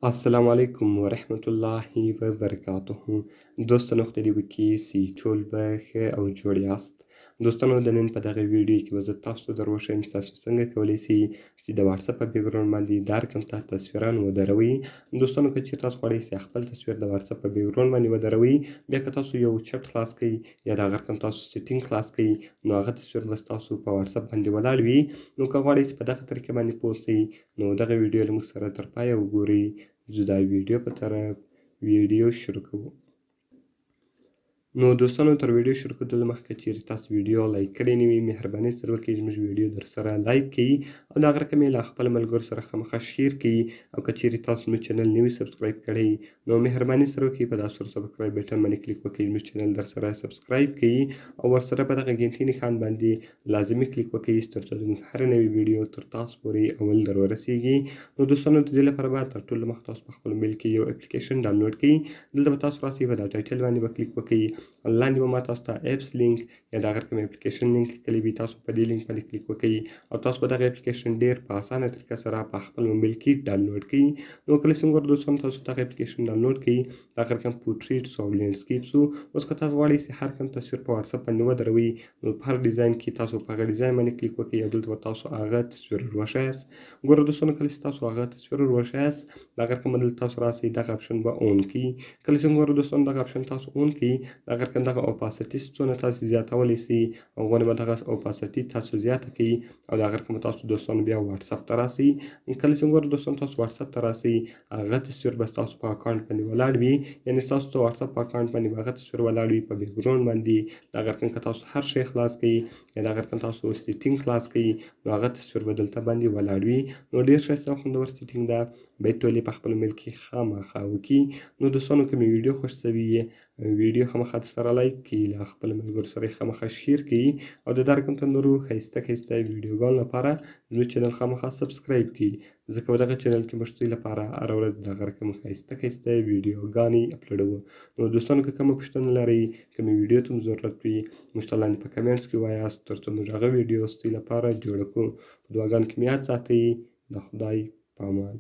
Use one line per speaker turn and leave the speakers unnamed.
السلام علیکم و رحمت الله و برکاته. دوستانو خدای دې وکړي چې ټول به ښه او جوړ یاست. دوستانو د نن په دغه ویډیو کې به زه تاسو ته در وښیم چې تاسو څنګه کولی شئ چې د واتساپ په بیکګراوند باندې د هر کوم ته تصویران ودروئ. دوستانو که چېرې تاسو غواړئ چې خپل تصویر د واتساپ په بیکګراوند باندې ودروئ، بیا که تاسو یو چټ خلاص کړئ یا د هغه رقم تاسو سیټینګ خلاص کړئ، نو هغه تصویر به ستاسو په واتساپ باندې ولاړ وي. نو که غواړئ چې په دغه طریقې باندې پوه شئ، نو دغه ویډیو له موږ سره تر پایه وګورئ. زه دا ویډیو په طرف ویډیو شروع کوو. نو دوستانو تر ویډیو شروع کېدلو مخکې چېرې تاسو ویډیو لایک کړې نه وي، مهرباني سره وکړئ زموږ ویډیو در سره لایک کړئ او د هغه رقم یې له خپلو ملګرو سره خامخا شیر کړئ. او که چېرې تاسو زموږ چینل نه وي سبسکرایب کړی، نو مهرباني سره وکړئ په دا سور سبسکرایب بټن باندې کلیک وکړئ، زموږ چینل در سره سبسکرایب کړئ او ورسره په دغه ګنټۍ نښان باندې لازمي کلیک وکړئ تر څو زموږ هره نوې ویډیو تر تاسو پورې اول در ورسیږي. نو دوستانو د دې لپاره به تر ټولو مخکې تاسو په خپل موبایل کې یو اپلیکیشن ډاونلوډ کړئ. دلته به تاسو راسئ، په دا ټایټل باندې به کلیک وکړئ، لاندې به ما تاسو ته ایپس لینک یا د هغه رقم اپلیکیشن لینک لیکلی وي، تاسو په دې لینک باندې کلیک وکړئ او تاسو به دغه اپلیکیشن ډېر په اسانه طریقه سره په خپل موبایل کې ډاونلوډ کړئ. نو کله چې موږ دوستانو تاسو دغه اپلیکیشن ډاونلوډ کړئ، د هغه رقم پورټریټس او لینډسکیپس و. اوس که تاسو غواړئ چې هر کوم تصویر په واتساپ باندې ودروئ، نو په هر ډیزاین کې تاسو په هغه ډیزاین باندې کلیک وکړئ او دلته به تاسو هغه تصویر وروښیاست. ګوره دوستانو کله چې تاسو هغه تصویر وروښیاست، د هغه رقم دلته تاسو راسئ، دغه اپشن به اون کړئ. کله چې ګوره دوستانو دغه اپشن تاسو اون کړئ، د هغه رقم دغه اوپاسټي څونه تاسو زیاتولی شئ، هغونه به دغه اوپاسټي تاسو زیاته کړئ او د هغه رقم تاسو دوستانو بیا واتساپ ته راسئ. کله چې ګوره دوستانو تاسو واتساپ ته راسئ، هغه تصویر به ستاسو په اکاونټ باندې ولاړ وي، یعنې ستاسو د واتساپ په اکاونټ باندې به هغه تصویر ولاړ وي په بیکګراوند باندې. د هغه رقم که تاسو هر شی خلاص کړئ یا د هغه رقم تاسو سیټینګ خلاص کړئ، نو هغه تصویر به دلته باندې ولاړ وي. نو ډېر ښایسته او خوندور سیټینګ ده، باید ټول یې په خپل موبایل کې خامخا وکړي. نو دوستانو که مې ویډیو خوښ شوي وي، ویډیو خامخا سره لایک کړئ، له خپلو ملګرو سره یې خامخا شیر کړئ او د دغه رقم ته نورو ښایسته ویډیوګانو لپاره زموږ چینل خامخا سبسکرایب کړئ، ځکه په دغه چینل کې موږ ستاسو لپاره هره ورځ د دغه رقم ښایسته ویډیوګانې اپلوډوو. نو دوستانو که کومه پوښتنه لرئ، کومې ویډیو ته مو ضرورت وي، موږ ته لاندې په کمنټس کې وایاست تر څو موږ هغه ویډیو ستاسو لپاره جوړه کړو. په دعاګانو کې مې یاد ساتئ. د خدای په امان.